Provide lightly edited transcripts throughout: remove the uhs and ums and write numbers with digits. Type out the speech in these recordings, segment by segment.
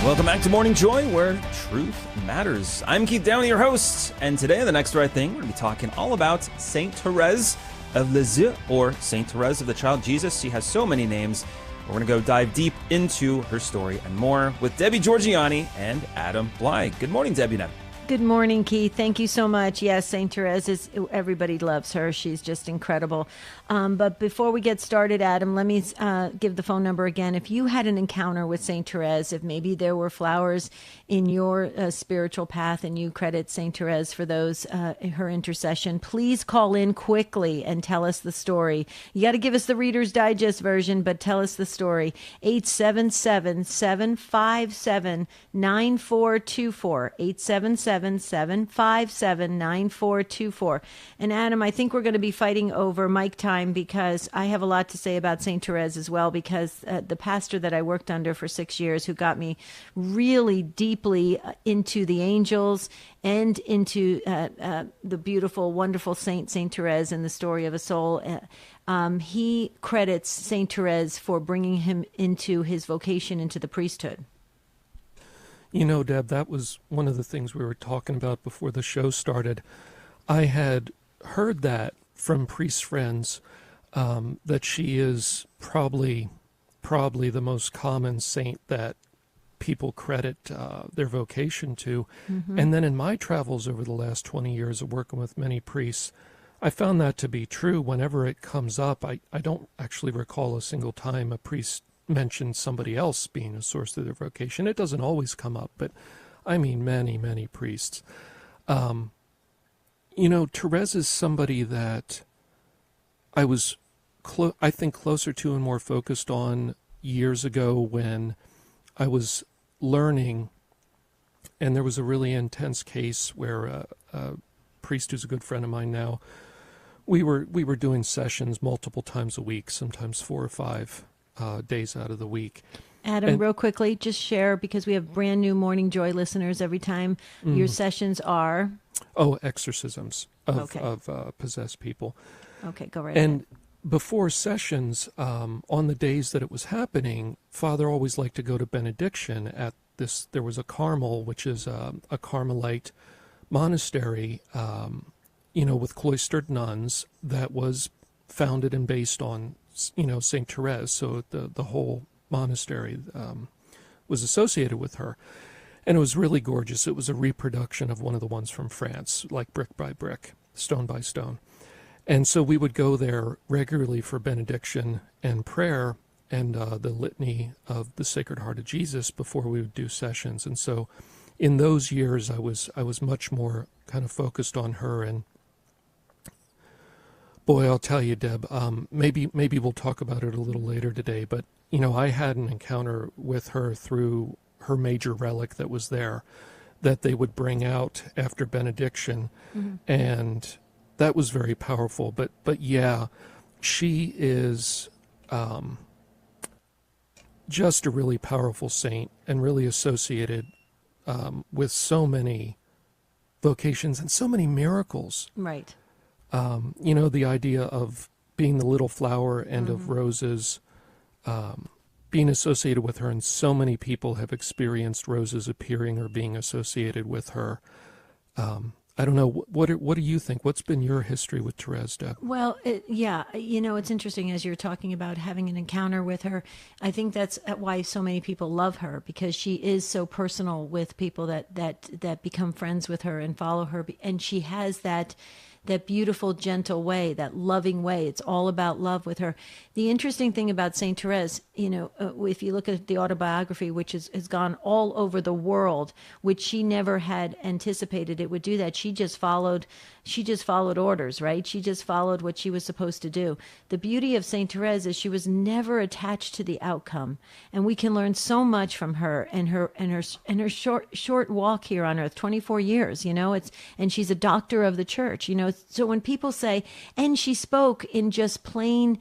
Welcome back to Morning Joy, where truth matters. I'm Keith Downey, your host, and today on The Next Right Thing, we're going to be talking all about Saint Therese of Lisieux, or Saint Therese of the Child Jesus. She has so many names. We're going to go dive deep into her story and more with Debbie Giorgianni and Adam Blai. Good morning, Debbie. Good morning, Keith. Thank you so much. Yes, Saint Therese everybody loves her. She's just incredible. But before we get started, Adam, let me give the phone number again. If you had an encounter with Saint Therese, if maybe there were flowers in your spiritual path and you credit Saint Therese for those, her intercession, please call in quickly and tell us the story. You got to give us the Reader's Digest version, but tell us the story. 877-757-9424. 877-757-9424. And Adam, I think we're going to be fighting over mic time because I have a lot to say about Saint Therese as well, because the pastor that I worked under for 6 years, who got me really deeply into the angels and into the beautiful, wonderful Saint Therese and the story of a soul, he credits Saint Therese for bringing him into his vocation into the priesthood. You know, Deb, that was one of the things we were talking about before the show started. I had heard that from priest friends, that she is probably the most common saint that people credit their vocation to. Mm-hmm. And then in my travels over the last 20 years of working with many priests, I found that to be true. Whenever it comes up, I don't actually recall a single time a priest mentioned somebody else being a source of their vocation. It doesn't always come up, but I mean many, many priests. You know, Therese is somebody that I was, I think, closer to and more focused on years ago when I was learning, and there was a really intense case where a priest who's a good friend of mine now, we were doing sessions multiple times a week, sometimes 4 or 5 days out of the week. Adam, real quickly, just share, because we have brand new Morning Joy listeners every time. Your sessions are? Oh, exorcisms of possessed people. Okay, go right and ahead. Before sessions, on the days that it was happening, Father always liked to go to benediction at this. There was a Carmel, which is a Carmelite monastery, with cloistered nuns, that was founded and based on, Saint Therese. So the whole monastery was associated with her. And it was really gorgeous. It was a reproduction of one of the ones from France, like brick by brick, stone by stone. And so we would go there regularly for benediction and prayer and the litany of the Sacred Heart of Jesus before we would do sessions. And so in those years, I was much more kind of focused on her. And boy, I'll tell you, Deb, maybe we'll talk about it a little later today, but, I had an encounter with her through her major relic that was there that they would bring out after benediction. Mm-hmm. And that was very powerful. But yeah, she is just a really powerful saint and really associated with so many vocations and so many miracles. Right. The idea of being the little flower and of roses, being associated with her, and so many people have experienced roses appearing or being associated with her. I don't know. What do you think? What's been your history with Therese, Deb? Well, it's interesting as you're talking about having an encounter with her. I think that's why so many people love her, because she is so personal with people that become friends with her and follow her. And she has that beautiful, gentle way, that loving way. It's all about love with her. The interesting thing about Saint Therese, if you look at the autobiography, which has gone all over the world, which she never had anticipated it would do that. She just followed orders, right? She just followed what she was supposed to do. The beauty of Saint Therese is she was never attached to the outcome, and we can learn so much from her and her short walk here on earth, 24 years. And she's a doctor of the church. So when people say, and she spoke in just plain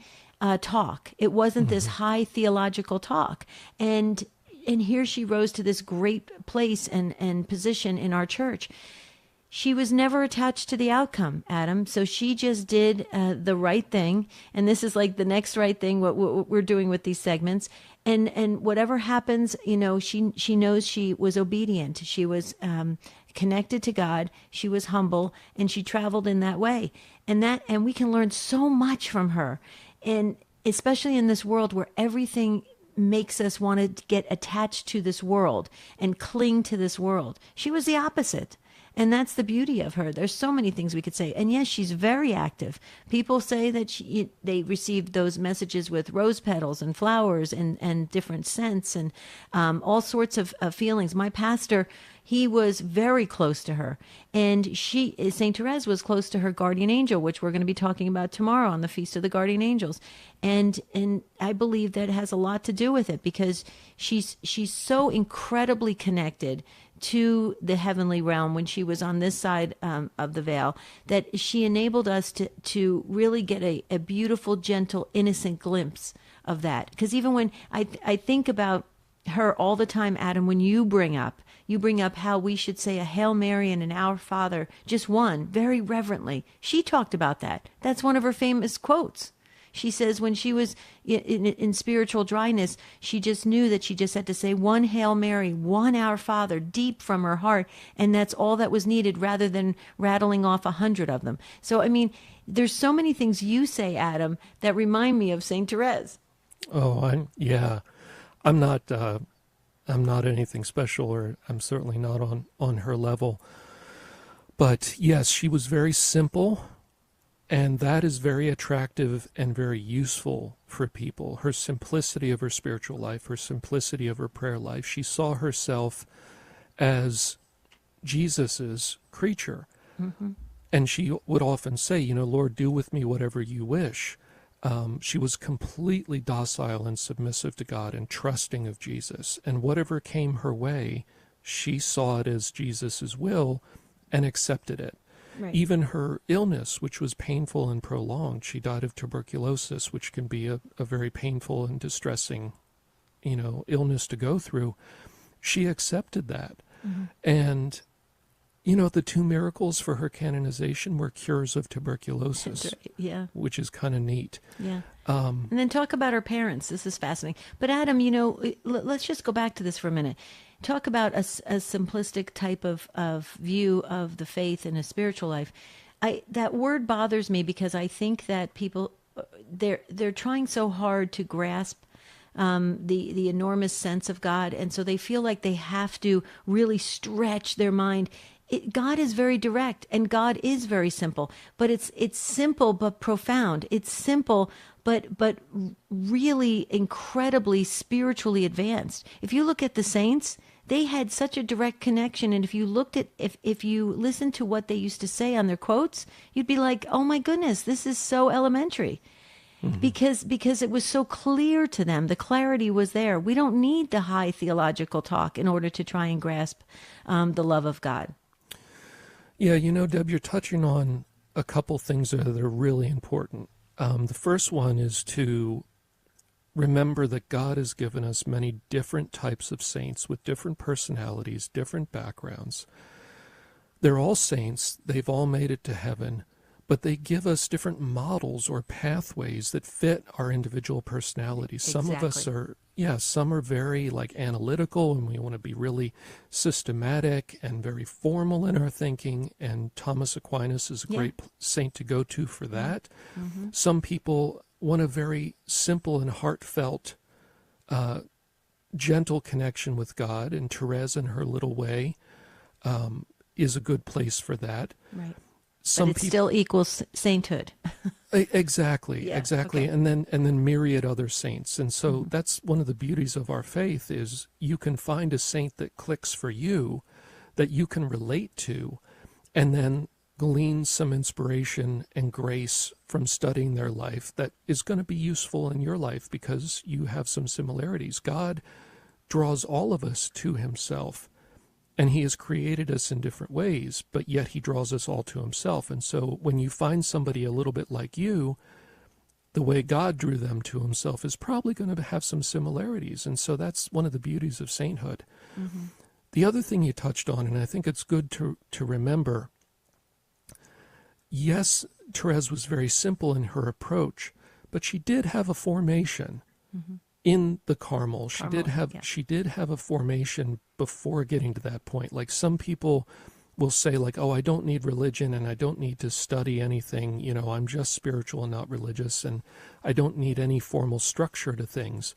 talk, it wasn't this high theological talk, and here she rose to this great place and position in our church. she was never attached to the outcome, Adam. So she just did the right thing. And this is like the next right thing, what we're doing with these segments. And whatever happens, you know, she knows she was obedient. She was connected to God. She was humble, and she traveled in that way. And we can learn so much from her. And especially in this world where everything makes us want to get attached to this world and cling to this world. She was the opposite. And that's the beauty of her. There's so many things we could say. And yes, she's very active. People say that they received those messages with rose petals and flowers and different scents and all sorts of feelings. My pastor, he was very close to her. And St. Therese was close to her guardian angel, which we're going to be talking about tomorrow on the Feast of the Guardian Angels. And I believe that has a lot to do with it because she's so incredibly connected to the heavenly realm when she was on this side of the veil, that she enabled us to really get a beautiful, gentle, innocent glimpse of that. Because even when I think about her all the time, Adam, when you bring up how we should say a Hail Mary and an Our Father, just one, very reverently. She talked about that. That's one of her famous quotes. She says when she was in spiritual dryness, she just knew that she just had to say one Hail Mary, one Our Father, deep from her heart, and that's all that was needed rather than rattling off 100 of them. So, I mean, there's so many things you say, Adam, that remind me of St. Therese. Oh, I'm not anything special, or I'm certainly not on her level. But yes, she was very simple. And that is very attractive and very useful for people. Her simplicity of her spiritual life, her simplicity of her prayer life. She saw herself as Jesus's creature. Mm-hmm. And she would often say, you know, Lord, do with me whatever you wish. She was completely docile and submissive to God and trusting of Jesus. And whatever came her way, she saw it as Jesus's will and accepted it. Right. Even her illness, which was painful and prolonged, she died of tuberculosis, which can be a very painful and distressing, you know, illness to go through. She accepted that. Mm-hmm. And, you know, the two miracles for her canonization were cures of tuberculosis, yeah, which is kind of neat. Yeah. And then talk about her parents. This is fascinating. But Adam, you know, let's just go back to this for a minute. Talk about a simplistic type of view of the faith in a spiritual life. That word bothers me because I think that people, they're trying so hard to grasp the enormous sense of God, and so they feel like they have to really stretch their mind. God is very direct, and God is very simple, but it's simple but profound. It's simple but really incredibly spiritually advanced. If you look at the saints, they had such a direct connection, and if you listened to what they used to say on their quotes, you'd be like, oh my goodness, this is so elementary. Mm-hmm. Because it was so clear to them. The clarity was there. We don't need the high theological talk in order to try and grasp the love of God. Yeah, you know, Deb, you're touching on a couple things that are really important. The first one is to remember that God has given us many different types of saints with different personalities, different backgrounds. They're all saints. They've all made it to heaven, but they give us different models or pathways that fit our individual personalities. Exactly. Some of us are, some are very analytical, and we want to be really systematic and very formal in our thinking, and Thomas Aquinas is a great saint to go to for that. Mm-hmm. Some people want a very simple and heartfelt, gentle connection with God, and Therese in her little way is a good place for that. Right. But it still equals sainthood. Exactly. Okay. And then myriad other saints. And so that's one of the beauties of our faith is you can find a saint that clicks for you, that you can relate to, and then glean some inspiration and grace from studying their life that is going to be useful in your life because you have some similarities. God draws all of us to himself. And he has created us in different ways, but yet he draws us all to himself. And so when you find somebody a little bit like you, the way God drew them to himself is probably going to have some similarities. And so that's one of the beauties of sainthood. Mm-hmm. The other thing you touched on, and I think it's good to remember, yes, Therese was very simple in her approach, but she did have a formation in the Carmel. She did have a formation before getting to that point. Like some people will say, like, oh, I don't need religion and I don't need to study anything. You know, I'm just spiritual and not religious, and I don't need any formal structure to things.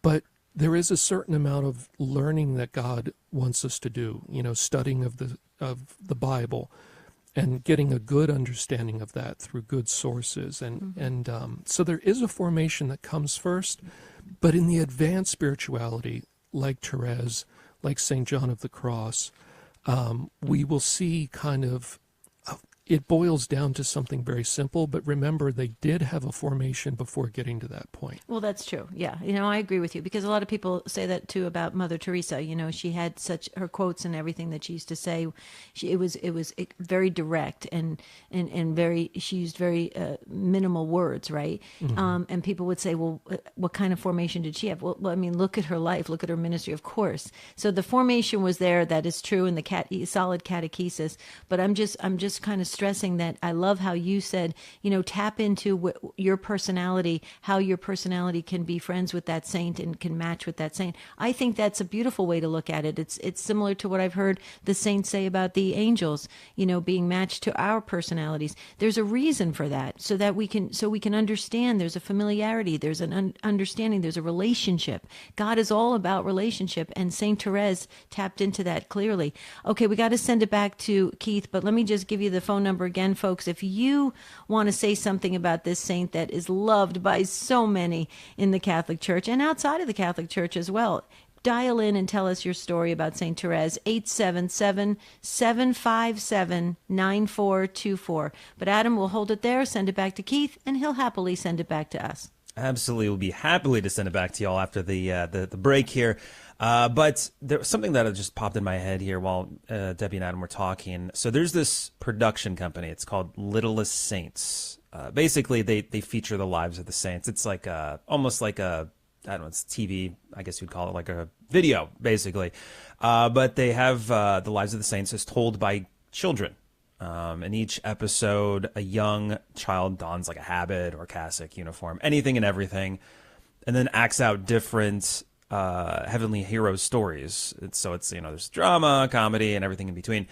But there is a certain amount of learning that God wants us to do, you know, studying of the Bible and getting a good understanding of that through good sources. And so there is a formation that comes first, but in the advanced spirituality, like Therese, like St. John of the Cross, we will see kind of, it boils down to something very simple, but remember, they did have a formation before getting to that point. Well, that's true. Yeah. You know, I agree with you, because a lot of people say that too about Mother Teresa. You know, she had such her quotes and everything that she used to say. It was very direct and very, she used very minimal words, right? And people would say, well, what kind of formation did she have? Well, I mean, look at her life, look at her ministry, of course. So the formation was there. That is true in the solid catechesis. But I'm just kind of stressing that I love how you said, you know, tap into your personality, how your personality can be friends with that saint and can match with that saint. I think that's a beautiful way to look at it. It's similar to what I've heard the saints say about the angels, you know, being matched to our personalities. There's a reason for that, so we can understand. There's a familiarity, there's an understanding, there's a relationship. God is all about relationship, and Saint Therese tapped into that clearly. Okay, we got to send it back to Keith, but let me just give you the phone number again, folks. If you want to say something about this saint that is loved by so many in the Catholic Church and outside of the Catholic Church as well, dial in and tell us your story about St. Therese, 877-757-9424. But Adam will hold it there, send it back to Keith, and he'll happily send it back to us. Absolutely. We'll be happily to send it back to y'all after the break here. But there was something that just popped in my head here while Debbie and Adam were talking. So there's this production company. It's called Littlest Saints. Basically, they feature the lives of the saints. It's like almost like I don't know, it's TV, I guess you'd call it, like a video, basically. But they have the lives of the saints as told by children. In each episode, a young child dons like a habit or cassock, uniform, anything and everything, and then acts out different heavenly hero stories. So it's, you know, there's drama, comedy, and everything in between.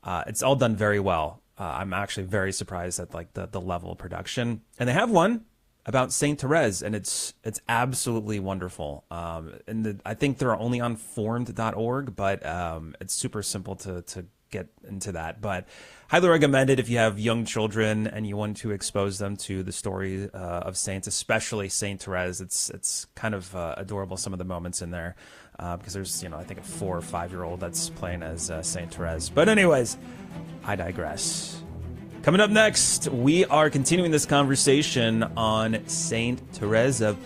It's all done very well. I'm actually very surprised at like the level of production. And they have one about Saint Therese, and it's absolutely wonderful. I think they're only on formed.org, but it's super simple to get into that. But highly recommend it if you have young children and you want to expose them to the story of saints, especially Saint Therese. It's kind of adorable, some of the moments in there, because there's, you know, I think a 4 or 5 year old that's playing as Saint Therese. But anyways, I digress. Coming up next, we are continuing this conversation on Saint Therese of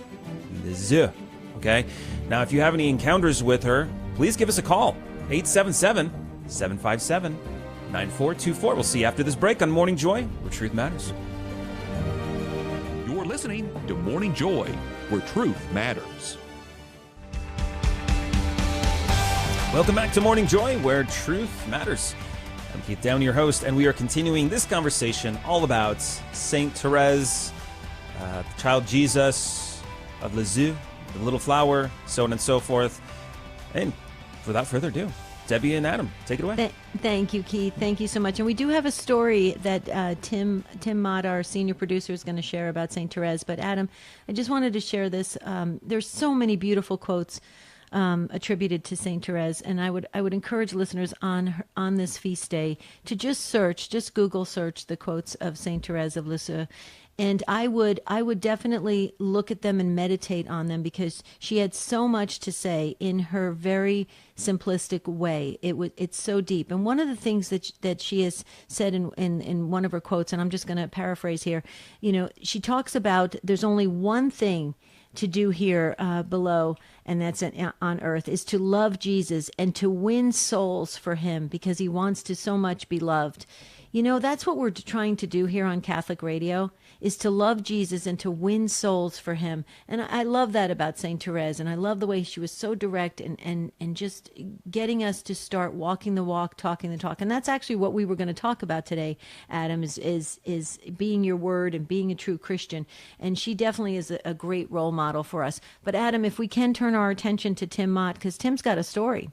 Lisieux. Okay, now if you have any encounters with her, please give us a call, 877-757-9424. We'll see you after this break on Morning Joy, where truth matters. You're listening to Morning Joy, where truth matters. Welcome back to Morning Joy, where truth matters. I'm Keith Downey, your host, and we are continuing this conversation all about Saint Therese, the child Jesus of Lisieux, the little flower, so on and so forth. And without further ado, Debbie and Adam, take it away. Thank you, Keith. Thank you so much. And we do have a story that Tim Mott, our senior producer, is going to share about St. Therese. But Adam, I just wanted to share this. There's so many beautiful quotes attributed to St. Therese, and I would encourage listeners on this feast day to just Google search the quotes of St. Therese of Lisieux. And I would definitely look at them and meditate on them, because she had so much to say in her very simplistic way. It's so deep. And one of the things that she has said in one of her quotes, and I'm just going to paraphrase here, you know, she talks about there's only one thing to do here below, and that's on earth, is to love Jesus and to win souls for him, because he wants to so much be loved. You know, that's what we're trying to do here on Catholic Radio, is to love Jesus and to win souls for him. And I love that about St. Therese, and I love the way she was so direct and just getting us to start walking the walk, talking the talk. And that's actually what we were going to talk about today, Adam, is being your word and being a true Christian. And she definitely is a great role model for us. But Adam, if we can turn our attention to Tim Mott, because Tim's got a story.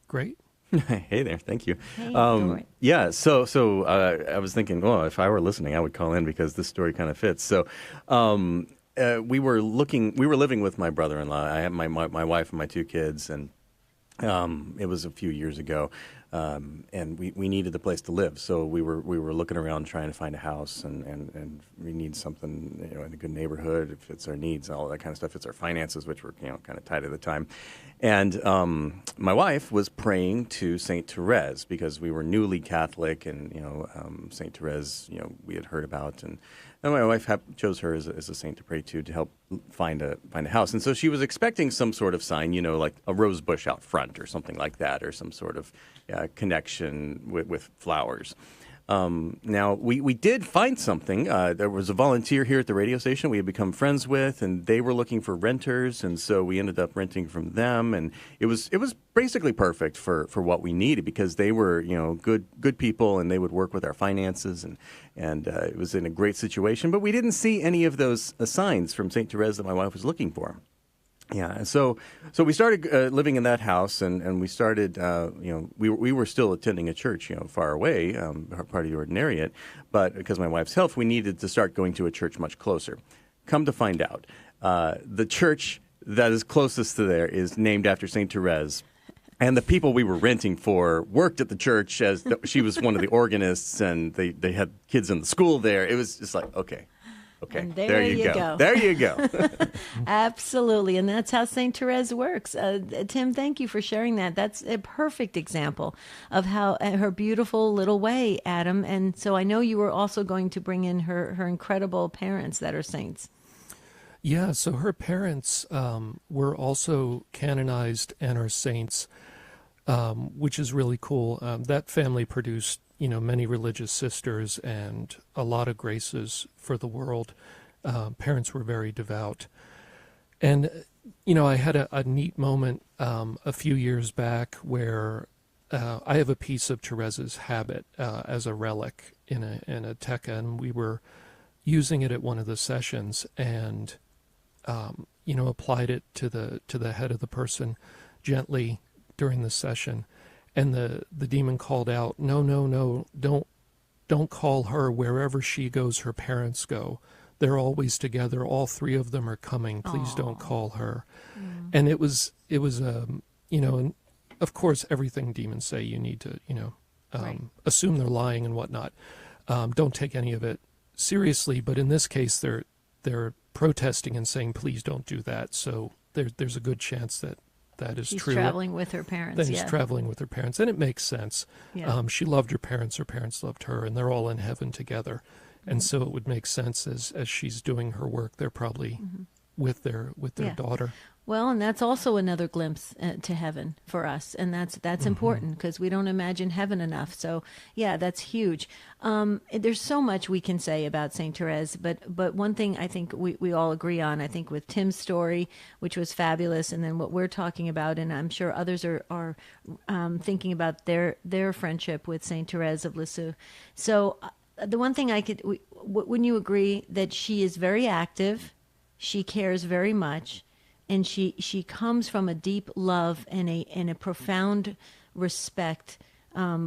Great. Hey there, thank you. Hey, yeah, so I was thinking, well, if I were listening, I would call in because this story kind of fits. So we were living with my brother-in-law. I have my wife and my 2 kids, and it was a few years ago, and we needed a place to live. So we were looking around trying to find a house, and we need something, in a good neighborhood. It fits our needs, all that kind of stuff. Fits our finances, which were kind of tight at the time. And my wife was praying to Saint Therese because we were newly Catholic, and Saint Therese, we had heard about, and my wife chose her as a saint to pray to help find a house. And so she was expecting some sort of sign, like a rose bush out front or something like that, or some sort of connection with flowers. Now, we did find something. There was a volunteer here at the radio station we had become friends with, and they were looking for renters, and so we ended up renting from them. And it was basically perfect for what we needed because they were, good people, and they would work with our finances, and it was in a great situation. But we didn't see any of those signs from St. Therese that my wife was looking for. Yeah, and so we started living in that house, and we started, we were still attending a church, far away, part of the ordinariate, but because of my wife's health, we needed to start going to a church much closer. Come to find out, the church that is closest to there is named after St. Therese, and the people we were renting for worked at the church as she was one of the organists, and they had kids in the school there. It was just like, okay. Okay, and there you go. There you go. Absolutely, and that's how St. Therese works. Tim, thank you for sharing that. That's a perfect example of how her beautiful little way, Adam. And so I know you were also going to bring in her incredible parents that are saints. Yeah, so her parents were also canonized and are saints, which is really cool. That family produced many religious sisters and a lot of graces for the world. Parents were very devout. And, I had a neat moment a few years back where I have a piece of Therese's habit as a relic in a tekka, and we were using it at one of the sessions and, applied it to the head of the person gently during the session. And the demon called out, no, don't call her. Wherever she goes, her parents go. They're always together. All 3 of them are coming. Please don't call her. Mm. And it was and of course, everything demons say, you need to, right. assume they're lying and whatnot. Don't take any of it seriously. But in this case, they're protesting and saying, please don't do that. So there's a good chance that is She's true. traveling with her parents. That he's traveling with her parents, and it makes sense. Yeah. She loved her parents loved her, and they're all in heaven together. Mm-hmm. And so it would make sense as she's doing her work, they're probably with their daughter. Well, and that's also another glimpse to heaven for us, and that's important because we don't imagine heaven enough. So, yeah, that's huge. There's so much we can say about Saint Therese, but one thing I think we all agree on, I think with Tim's story, which was fabulous, and then what we're talking about, and I'm sure others are thinking about their friendship with Saint Therese of Lisieux. So, the one thing wouldn't you agree that she is very active, she cares very much, and she comes from a deep love and a profound respect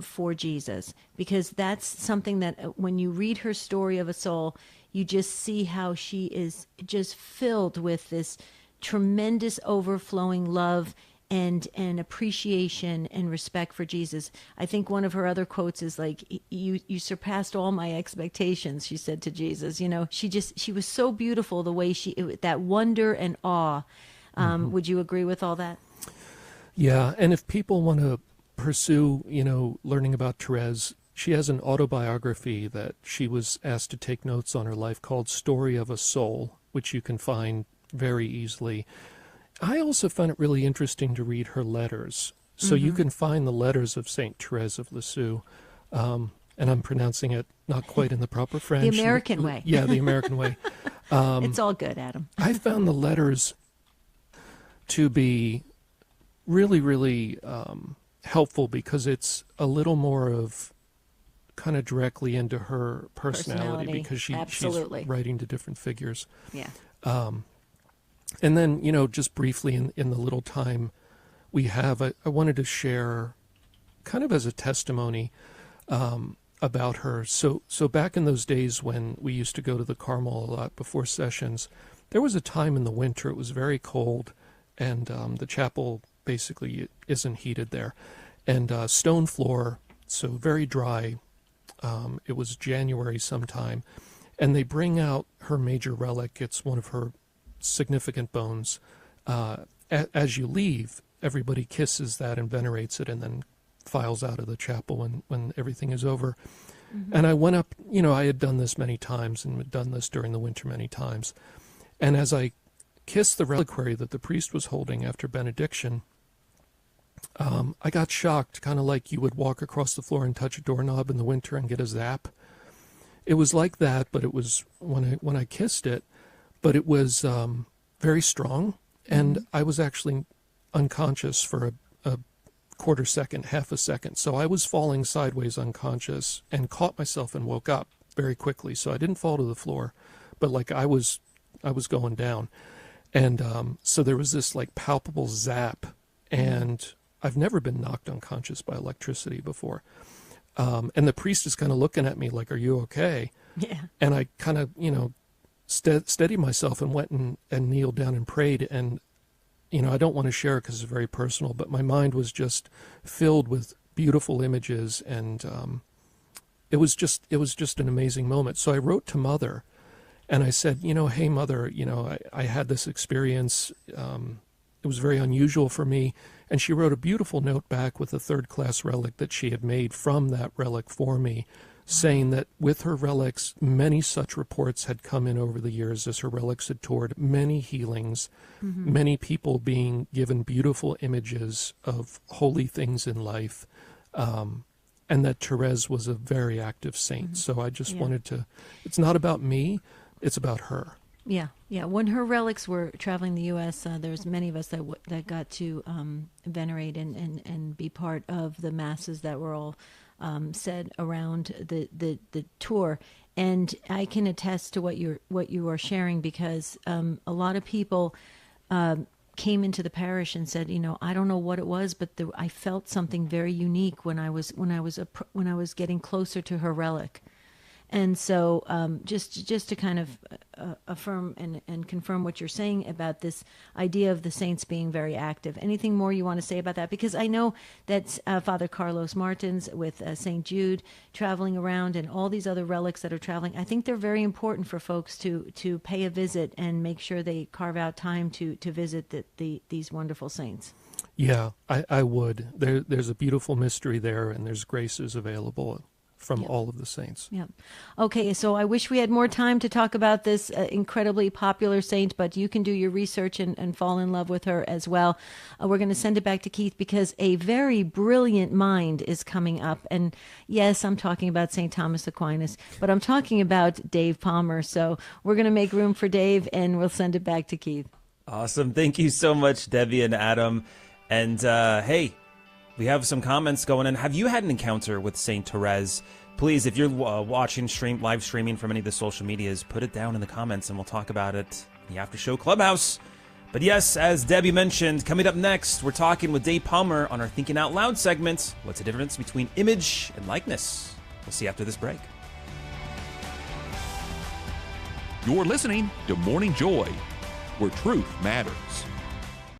for Jesus, because that's something that when you read her story of a soul, you just see how she is just filled with this tremendous overflowing love and appreciation and respect for Jesus. I think one of her other quotes is like, you surpassed all my expectations, she said to Jesus. She was so beautiful the way that wonder and awe. Would you agree with all that? Yeah, and if people want to pursue, learning about Therese, she has an autobiography that she was asked to take notes on her life called Story of a Soul, which you can find very easily. I also found it really interesting to read her letters. So you can find the letters of St. Therese of Lisieux. and I'm pronouncing it not quite in the proper French. The American way. Yeah, the American way. It's all good, Adam. I found the letters to be really, really helpful because it's a little more of kind of directly into her personality because she's writing to different figures. Yeah. And then, just briefly in the little time we have, I wanted to share kind of as a testimony about her. So back in those days when we used to go to the Carmel a lot before sessions, there was a time in the winter, it was very cold, and the chapel basically isn't heated there. And stone floor, so very dry. It was January sometime. And they bring out her major relic. It's one of her significant bones. As you leave, everybody kisses that and venerates it and then files out of the chapel when everything is over. Mm-hmm. And I went up, I had done this many times and had done this during the winter many times. And as I kissed the reliquary that the priest was holding after benediction, I got shocked, kind of like you would walk across the floor and touch a doorknob in the winter and get a zap. It was like that, but it was when I kissed it, but it was very strong, and I was actually unconscious for a quarter second, half a second. So I was falling sideways unconscious and caught myself and woke up very quickly. So I didn't fall to the floor, but like I was going down. And so there was this like palpable zap, and I've never been knocked unconscious by electricity before. And the priest is kind of looking at me like, "Are you okay?" Yeah. And I kind of, steadied myself and went and kneeled down and prayed. And, I don't want to share it because it's very personal, but my mind was just filled with beautiful images. And it was just an amazing moment. So I wrote to Mother and I said, "Hey, Mother, I had this experience. It was very unusual for me." And she wrote a beautiful note back with a third-class relic that she had made from that relic for me, saying that with her relics, many such reports had come in over the years as her relics had toured, many healings, many people being given beautiful images of holy things in life, and that Thérèse was a very active saint. So I just wanted to, it's not about me, it's about her. Yeah. When her relics were traveling the U.S., there's many of us that got to venerate and be part of the masses that were all said around the tour. And I can attest to what you are sharing because a lot of people came into the parish and said, I don't know what it was, but I felt something very unique when I was getting closer to her relic. And so just to kind of affirm and confirm what you're saying about this idea of the saints being very active. Anything more you want to say about that? Because I know that Father Carlos Martins with St. Jude traveling around and all these other relics that are traveling, I think they're very important for folks to pay a visit and make sure they carve out time to visit these wonderful saints. Yeah, I would. There's a beautiful mystery there, and there's graces available from all of the saints. Yeah. Okay, so I wish we had more time to talk about this incredibly popular saint, but you can do your research and fall in love with her as well. We're going to send it back to Keith because a very brilliant mind is coming up. And yes, I'm talking about St. Thomas Aquinas, but I'm talking about Dave Palmer. So we're going to make room for Dave, and we'll send it back to Keith. Awesome. Thank you so much, Debbie and Adam. And hey, we have some comments going in. Have you had an encounter with Saint Thérèse? Please, if you're watching live streaming from any of the social medias, put it down in the comments and we'll talk about it in the After Show Clubhouse. But yes, as Debbie mentioned, coming up next, we're talking with Dave Palmer on our Thinking Out Loud segment. What's the difference between image and likeness? We'll see after this break. You're listening to Morning Joy, where truth matters.